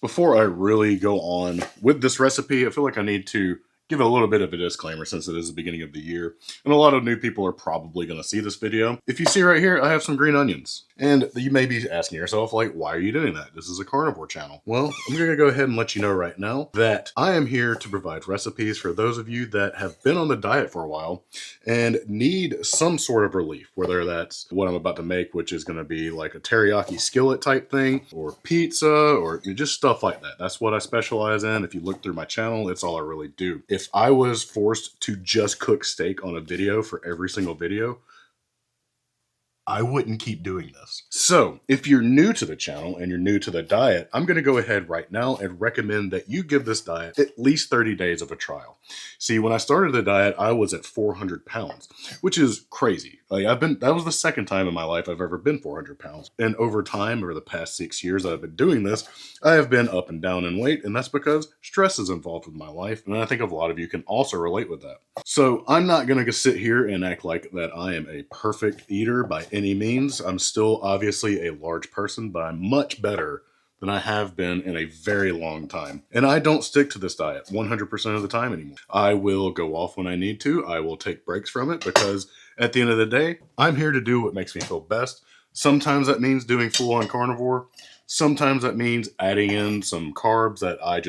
Before I really go on with this recipe, I feel like I need to give a little bit of a disclaimer since it is the beginning of the year, and a lot of new people are probably going to see this video. If you see right here, I have some green onions, and you may be asking yourself, like, why are you doing that? This is a carnivore channel. Well, I'm going to go ahead and let you know right now that I am here to provide recipes for those of you that have been on the diet for a while and need some sort of relief, whether that's what I'm about to make, which is going to be like a teriyaki skillet type thing, or pizza, or just stuff like that. That's what I specialize in. If you look through my channel, it's all I really do. If I was forced to just cook steak on a video for every single video, I wouldn't keep doing this. So if you're new to the channel and you're new to the diet, I'm going to go ahead right now and recommend that you give this diet at least 30 days of a trial. See, when I started the diet, I was at 400 pounds, which is crazy. Like that was the second time in my life I've ever been 400 pounds. And over time, over the past 6 years that I've been doing this, I have been up and down in weight, and that's because stress is involved with my life. And I think a lot of you can also relate with that. So I'm not going to sit here and act like that I am a perfect eater by any means. I'm still obviously a large person, but I'm much better than I have been in a very long time. And I don't stick to this diet 100% of the time anymore. I will go off when I need to. I will take breaks from it because at the end of the day, I'm here to do what makes me feel best. Sometimes that means doing full-on carnivore. Sometimes that means adding in some carbs that I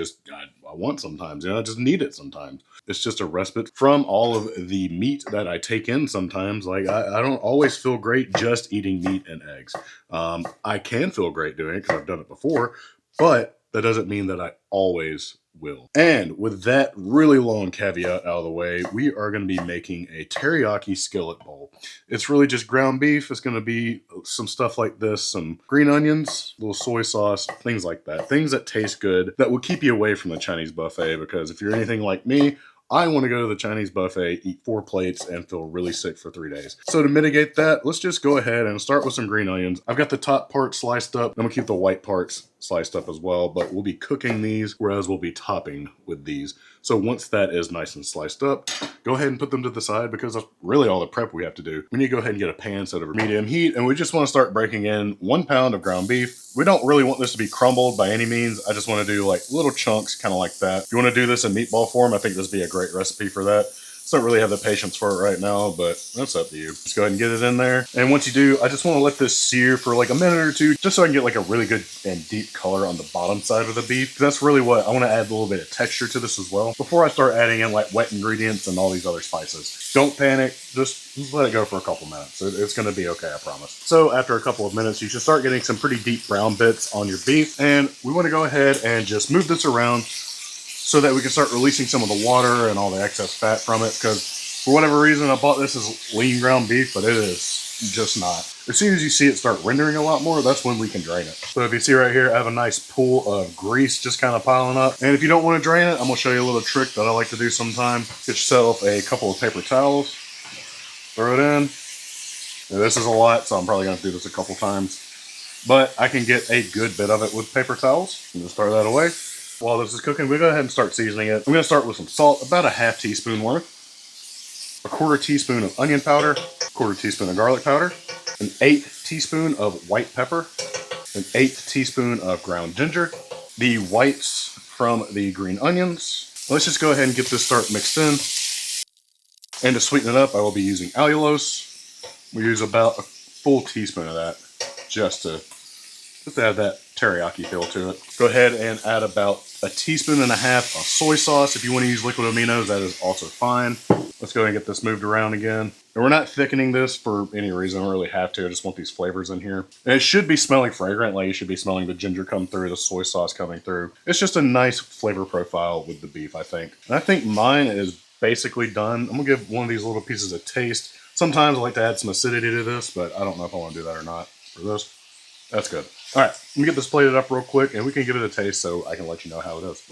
want sometimes. I just need it sometimes. It's just a respite from all of the meat that I take in sometimes. Like, I don't always feel great just eating meat and eggs. I can feel great doing it because I've done it before, but that doesn't mean that I always will. And with that really long caveat out of the way, we are going to be making a teriyaki skillet bowl. It's really just ground beef. It's going to be some stuff like this, some green onions, a little soy sauce, things like that. Things that taste good, that will keep you away from the Chinese buffet, because if you're anything like me, I want to go to the Chinese buffet, eat 4 plates, and feel really sick for 3 days. So to mitigate that, let's just go ahead and start with some green onions. I've got the top part sliced up. I'm going to keep the white parts sliced up as well, but we'll be cooking these, whereas we'll be topping with these. So once that is nice and sliced up, go ahead and put them to the side, because that's really all the prep we have to do. We need to go ahead and get a pan set over medium heat, and we just want to start breaking in 1 pound of ground beef. We don't really want this to be crumbled by any means. I just want to do like little chunks, kind of like that. If you want to do this in meatball form, I think this would be a great recipe for that. Just don't really have the patience for it right now, but that's up to you. Just go ahead and get it in there. And once you do, I just want to let this sear for like a minute or two, just so I can get like a really good and deep color on the bottom side of the beef. That's really what I want to add, a little bit of texture to this as well, before I start adding in like wet ingredients and all these other spices. Don't panic, just let it go for a couple minutes. It's going to be okay, I promise. So after a couple of minutes, you should start getting some pretty deep brown bits on your beef. And we want to go ahead and just move this around so that we can start releasing some of the water and all the excess fat from it, because for whatever reason I bought this as lean ground beef, but it is just not. As soon as you see it start rendering a lot more, that's when we can drain it. So if you see right here, I have a nice pool of grease just kind of piling up. And if you don't want to drain it, I'm going to show you a little trick that I like to do sometimes. Get yourself a couple of paper towels, throw it in. Now, this is a lot, so I'm probably going to do this a couple times, but I can get a good bit of it with paper towels. I'm going to throw that away. While this is cooking, we'll go ahead and start seasoning it. I'm going to start with some salt, about a ½ teaspoon worth, a 1/4 teaspoon of onion powder, 1/4 teaspoon of garlic powder, an 1/8 teaspoon of white pepper, an 1/8 teaspoon of ground ginger, the whites from the green onions. Let's just go ahead and get this start mixed in. And to sweeten it up, I will be using allulose. We use about a full teaspoon of that, just to add that teriyaki feel to it. Go ahead and add about a 1.5 teaspoons of soy sauce. If you want to use liquid aminos, that is also fine. Let's go ahead and get this moved around again. And we're not thickening this for any reason. I don't really have to. I just want these flavors in here. And it should be smelling fragrant. Like, you should be smelling the ginger come through, the soy sauce coming through. It's just a nice flavor profile with the beef, I think. And I think mine is basically done. I'm going to give one of these little pieces a taste. Sometimes I like to add some acidity to this, but I don't know if I want to do that or not. For this, that's good. All right, let me get this plated up real quick, and we can give it a taste so I can let you know how it is.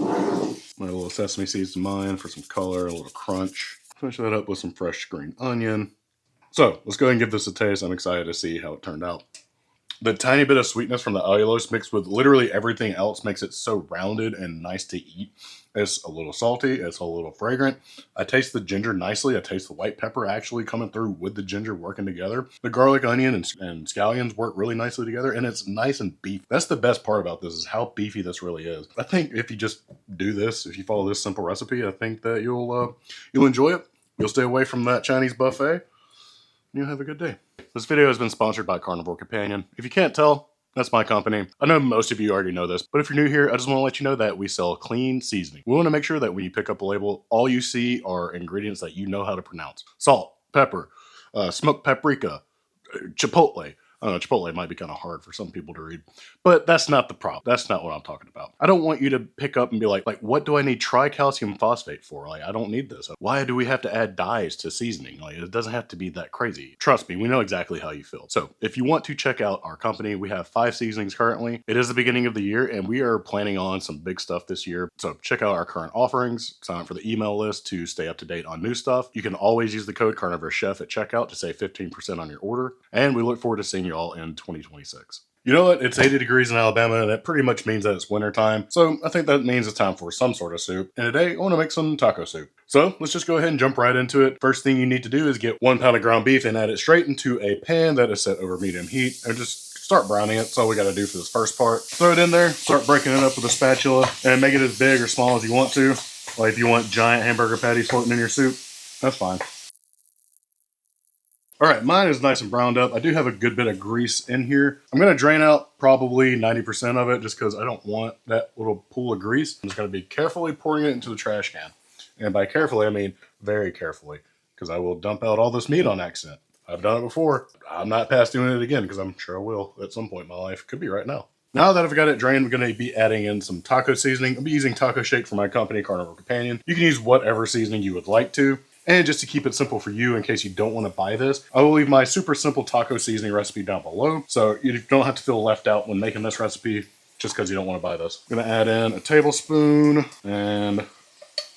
My little sesame seeds to mine for some color, a little crunch. Finish that up with some fresh green onion. So let's go ahead and give this a taste. I'm excited to see how it turned out. The tiny bit of sweetness from the allulose mixed with literally everything else makes it so rounded and nice to eat. It's a little salty. It's a little fragrant. I taste the ginger nicely. I taste the white pepper actually coming through with the ginger working together. The garlic, onion, and scallions work really nicely together, and it's nice and beefy. That's the best part about this, is how beefy this really is. I think if you just do this, if you follow this simple recipe, I think that you'll enjoy it. You'll stay away from that Chinese buffet, and you'll have a good day. This video has been sponsored by Carnivore Companion. If you can't tell, that's my company. I know most of you already know this, but if you're new here, I just want to let you know that we sell clean seasoning. We want to make sure that when you pick up a label, all you see are ingredients that you know how to pronounce. Salt, pepper, smoked paprika, chipotle. I don't know, chipotle might be kind of hard for some people to read, but that's not the problem. That's not what I'm talking about. I don't want you to pick up and be like, what do I need tricalcium phosphate for? Like, I don't need this. Why do we have to add dyes to seasoning? Like, it doesn't have to be that crazy. Trust me, we know exactly how you feel. So if you want to check out our company, we have 5 seasonings currently. It is the beginning of the year, and we are planning on some big stuff this year. So check out our current offerings, sign up for the email list to stay up to date on new stuff. You can always use the code CarnivorousChef at checkout to save 15% on your order, and we look forward to seeing you all in 2026. You know what? It's 80 degrees in Alabama, and it pretty much means that it's winter time. So I think that means it's time for some sort of soup. And today, I want to make some taco soup. So let's just go ahead and jump right into it. First thing you need to do is get 1 pound of ground beef and add it straight into a pan that is set over medium heat, and just start browning it. That's all we got to do for this first part. Throw it in there, start breaking it up with a spatula, and make it as big or small as you want to. Like if you want giant hamburger patties floating in your soup, that's fine. All right, mine is nice and browned up. I do have a good bit of grease in here. I'm gonna drain out probably 90% of it just because I don't want that little pool of grease. I'm just gonna be carefully pouring it into the trash can. And by carefully, I mean very carefully, because I will dump out all this meat on accident. I've done it before. I'm not past doing it again because I'm sure I will at some point in my life. Could be right now. Now that I've got it drained, I'm going to be adding in some taco seasoning. I'll be using taco shake from my company, Carnivore Companion. You can use whatever seasoning you would like to. And just to keep it simple for you, in case you don't want to buy this, I will leave my super simple taco seasoning recipe down below. So you don't have to feel left out when making this recipe just because you don't want to buy this. I'm going to add in a tablespoon and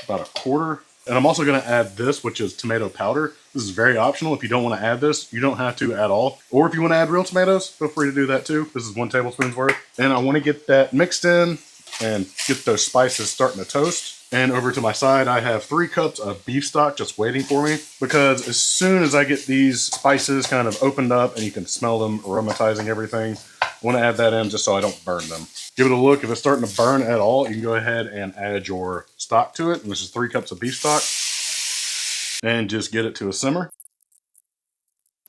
about a quarter. And I'm also going to add this, which is tomato powder. This is very optional. If you don't want to add this, you don't have to at all. Or if you want to add real tomatoes, feel free to do that too. This is 1 tablespoon's worth. And I want to get that mixed in and get those spices starting to toast. And over to my side, I have 3 cups of beef stock just waiting for me, because as soon as I get these spices kind of opened up and you can smell them aromatizing everything, I want to add that in just so I don't burn them. Give it a look. If it's starting to burn at all, you can go ahead and add your stock to it. And this is 3 cups of beef stock. And just get it to a simmer.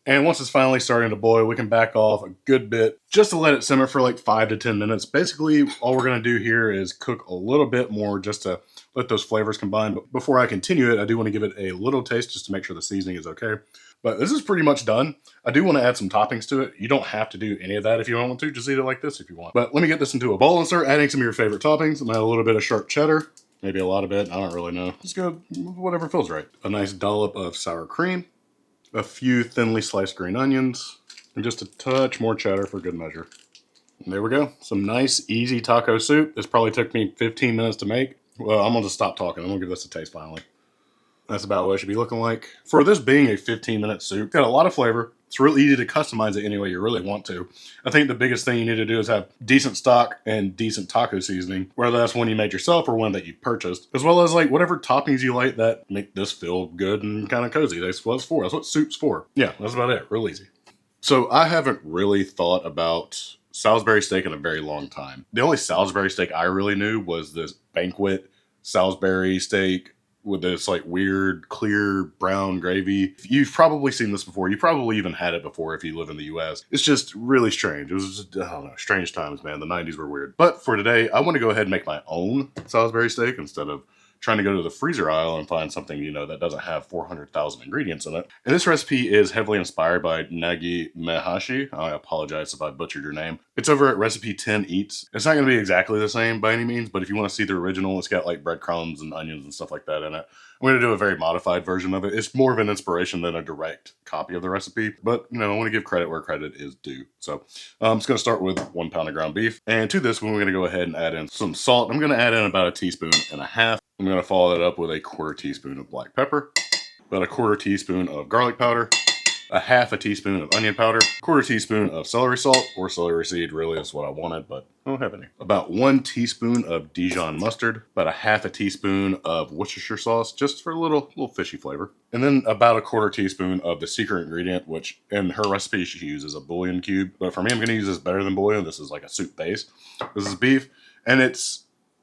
And once it's finally starting to boil, we can back off a good bit just to let it simmer for like 5 to 10 minutes. Basically, all we're going to do here is cook a little bit more just to let those flavors combine. But before I continue it, I do want to give it a little taste just to make sure the seasoning is okay. But this is pretty much done. I do want to add some toppings to it. You don't have to do any of that if you don't want to. Just eat it like this if you want. But let me get this into a bowl and start adding some of your favorite toppings. I'm going to add a little bit of sharp cheddar. Maybe a lot of it. I don't really know. Just go whatever feels right. A nice dollop of sour cream. A few thinly sliced green onions. And just a touch more cheddar for good measure. And there we go. Some nice, easy taco soup. This probably took me 15 minutes to make. Well, I'm going to stop talking. I'm going to give this a taste finally. That's about what it should be looking like. For this being a 15-minute soup, it's got a lot of flavor. It's real easy to customize it any way you really want to. I think the biggest thing you need to do is have decent stock and decent taco seasoning, whether that's one you made yourself or one that you purchased, as well as like whatever toppings you like that make this feel good and kind of cozy. That's what it's for. That's what soup's for. Yeah, that's about it. Real easy. So I haven't really thought about Salisbury steak in a very long time. The only Salisbury steak I really knew was this banquet Salisbury steak with this like weird clear brown gravy. You've probably seen this before. You probably even had it before if you live in the US. It's just really strange. It was just, I don't know, strange times, man. The 90s were weird. But for today, I want to go ahead and make my own Salisbury steak instead of trying to go to the freezer aisle and find something, you know, that doesn't have 400,000 ingredients in it. And this recipe is heavily inspired by Nagi Mehashi. I apologize if I butchered your name. It's over at Recipe 10 Eats. It's not going to be exactly the same by any means, but if you want to see the original, it's got like breadcrumbs and onions and stuff like that in it. I'm going to do a very modified version of it. It's more of an inspiration than a direct copy of the recipe, but you know, I want to give credit where credit is due. So I'm just going to start with 1 pound of ground beef. And to this, we're going to go ahead and add in some salt. I'm going to add in about 1.5 teaspoons. I'm going to follow that up with a 1/4 teaspoon of black pepper, about a 1/4 teaspoon of garlic powder, a half a teaspoon of onion powder, quarter teaspoon of celery salt, or celery seed really is what I wanted, but I don't have any. About 1 teaspoon of Dijon mustard, about a half a teaspoon of Worcestershire sauce, just for a little fishy flavor. And then about a quarter teaspoon of the secret ingredient, which in her recipe she uses a bouillon cube. But for me, I'm gonna use this better than bouillon. This is like a soup base. This is beef, and it's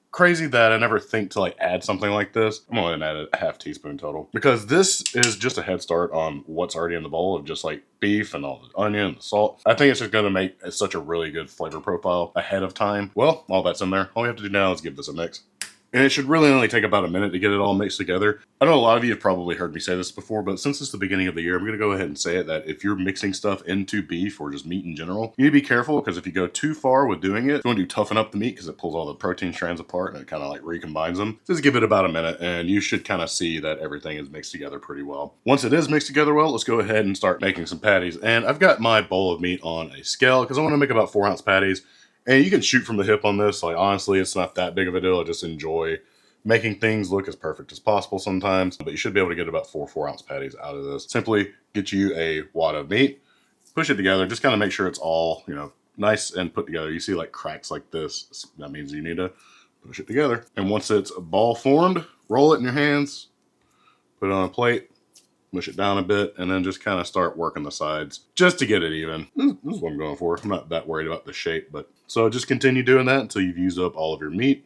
crazy that I never think to like add something like this. I'm only gonna add a half teaspoon total because this is just a head start on what's already in the bowl of just like beef and all the onion and the salt. I think it's just gonna make such a really good flavor profile ahead of time. Well, all that's in there. All we have to do now is give this a mix. And it should really only take about a minute to get it all mixed together. I know a lot of you have probably heard me say this before, but since it's the beginning of the year, I'm going to go ahead and say it that if you're mixing stuff into beef or just meat in general, you need to be careful because if you go too far with doing it, it's going to toughen up the meat because it pulls all the protein strands apart and it kind of like recombines them. Just give it about a minute and you should kind of see that everything is mixed together pretty well. Once it is mixed together well, let's go ahead and start making some patties. And I've got my bowl of meat on a scale because I want to make about 4-ounce patties. And you can shoot from the hip on this. Like honestly, it's not that big of a deal. I just enjoy making things look as perfect as possible sometimes, but you should be able to get about 4-ounce patties out of this. Simply get you a wad of meat, push it together, just kind of make sure it's all, you know, nice and put together. You see like cracks like this, that means you need to push it together. And once it's ball formed, roll it in your hands, put it on a plate, mush it down a bit, and then just kind of start working the sides just to get it even. This is what I'm going for. I'm not that worried about the shape, but so just continue doing that until you've used up all of your meat.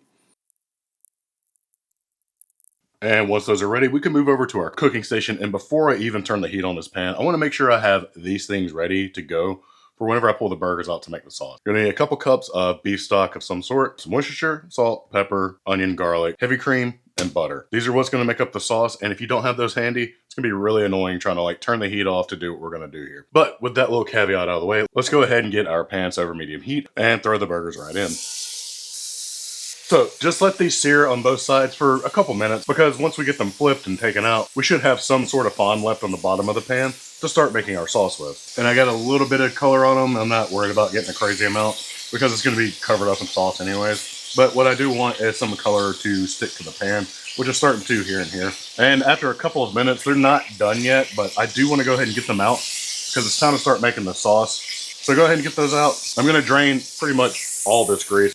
And once those are ready, we can move over to our cooking station. And before I even turn the heat on this pan, I want to make sure I have these things ready to go for whenever I pull the burgers out to make the sauce. You're gonna need a couple cups of beef stock of some sort, some Worcestershire, salt, pepper, onion, garlic, heavy cream, and butter. These are what's gonna make up the sauce. And if you don't have those handy, it's gonna be really annoying trying to like turn the heat off to do what we're gonna do here. But with that little caveat out of the way, let's go ahead and get our pans over medium heat and throw the burgers right in. So just let these sear on both sides for a couple minutes because once we get them flipped and taken out, we should have some sort of fond left on the bottom of the pan to start making our sauce with. And I got a little bit of color on them. I'm not worried about getting a crazy amount because it's going to be covered up in sauce anyways. But what I do want is some color to stick to the pan, which is starting to here and here. And after a couple of minutes, they're not done yet, but I do want to go ahead and get them out because it's time to start making the sauce. So go ahead and get those out. I'm going to drain pretty much all this grease.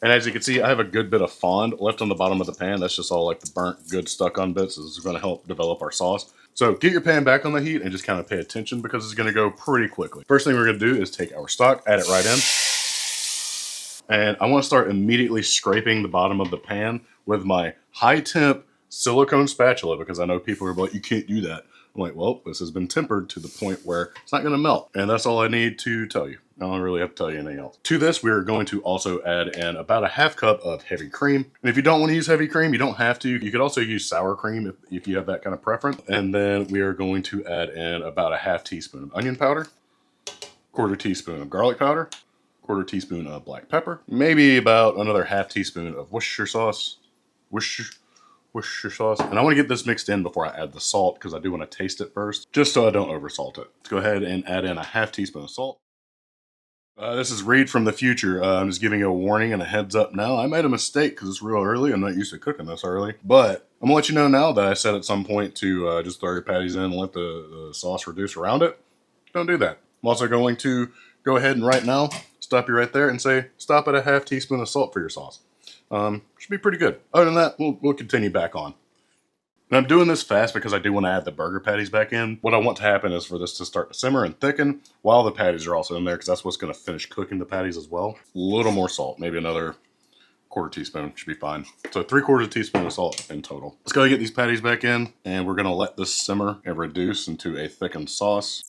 And as you can see, I have a good bit of fond left on the bottom of the pan. That's just all like the burnt, good stuck on bits. This is going to help develop our sauce. So get your pan back on the heat and just kind of pay attention because it's going to go pretty quickly. First thing we're going to do is take our stock, add it right in. And I want to start immediately scraping the bottom of the pan with my high temp silicone spatula because I know people are like, you can't do that. I'm like, well, this has been tempered to the point where it's not going to melt. And that's all I need to tell you. I don't really have to tell you anything else. To this, we're going to also add in about a half cup of heavy cream. And if you don't want to use heavy cream, you don't have to. You could also use sour cream if you have that kind of preference. And then we are going to add in about a half teaspoon of onion powder, quarter teaspoon of garlic powder, quarter teaspoon of black pepper, maybe about another half teaspoon of Worcestershire sauce, Worcestershire sauce. And I want to get this mixed in before I add the salt because I do want to taste it first, just so I don't over salt it. Let's go ahead and add in a half teaspoon of salt. This is Reed from the future. I'm just giving you a warning and a heads up now. I made a mistake because it's real early. I'm not used to cooking this early. But I'm going to let you know now that I said at some point to just throw your patties in and let the sauce reduce around it. Don't do that. I'm also going to go ahead and right now stop you right there and say stop at a half teaspoon of salt for your sauce. Should be pretty good. Other than that, we'll continue back on. And I'm doing this fast because I do want to add the burger patties back in. What I want to happen is for this to start to simmer and thicken while the patties are also in there because that's what's going to finish cooking the patties as well. A little more salt, maybe another quarter teaspoon should be fine. So 3/4 teaspoon of salt in total. Let's go and get these patties back in and we're going to let this simmer and reduce into a thickened sauce.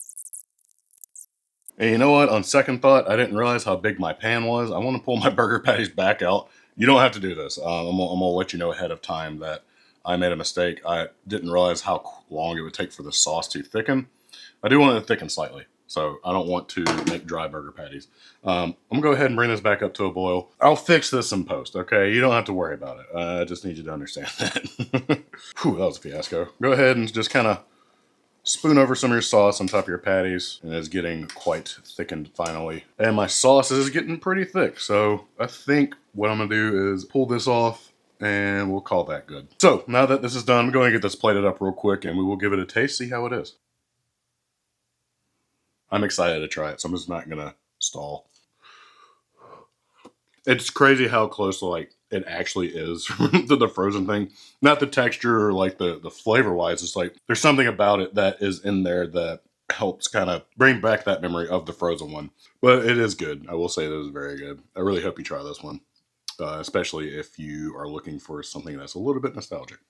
And you know what? On second thought, I didn't realize how big my pan was. I want to pull my burger patties back out. You don't have to do this. I'm going to let you know ahead of time that I made a mistake. I didn't realize how long it would take for the sauce to thicken. I do want it to thicken slightly, so I don't want to make dry burger patties. I'm going to go ahead and bring this back up to a boil. I'll fix this in post, okay? You don't have to worry about it. I just need you to understand that. Whew, that was a fiasco. Go ahead and just kind of spoon over some of your sauce on top of your patties, and it's getting quite thickened finally. And my sauce is getting pretty thick, so I think what I'm going to do is pull this off and we'll call that good. So now that this is done, I'm going to get this plated up real quick and we will give it a taste, see how it is. I'm excited to try it, so I'm just not gonna stall. It's crazy how close like it actually is to the frozen thing. Not the texture or like the flavor wise. It's like there's something about it that is in there that helps kind of bring back that memory of the frozen one. But it is good. I will say it is very good. I really hope you try this one, especially if you are looking for something that's a little bit nostalgic.